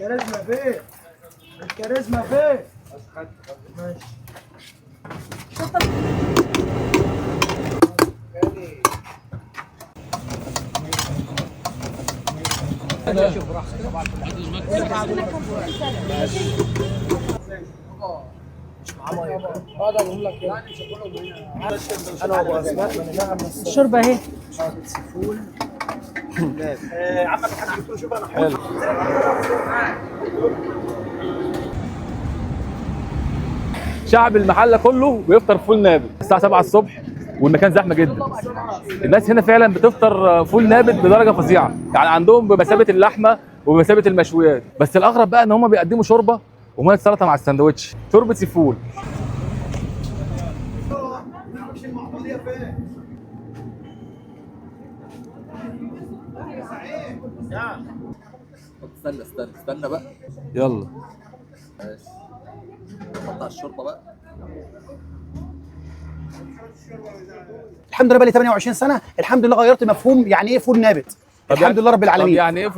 الكاريزما فين؟ الكاريزما فين؟ ماشي. شوف براحتك صباح الشوربه اهي. فول عمك الحاج دكتور شوف انا حلو. شعب المحله كله بيفطر فول نابت الساعه 7 الصبح، والمكان زحمه جدا. الناس هنا فعلا بتفطر فول نابت بدرجه فظيعه، يعني عندهم بمثابه اللحمه وبمثابه المشويات. بس الاغرب بقى ان هم بيقدموا شوربه وميه سلطه مع الساندوتش، شوربه سي فول. استنى بقى. يلا ماشي. نحط على الشوربه بقى. الحمد لله بقى لي 28 سنه، الحمد لله غيرت مفهوم يعني ايه فول نابت. الحمد لله رب العالمين. طب يعني ايه فول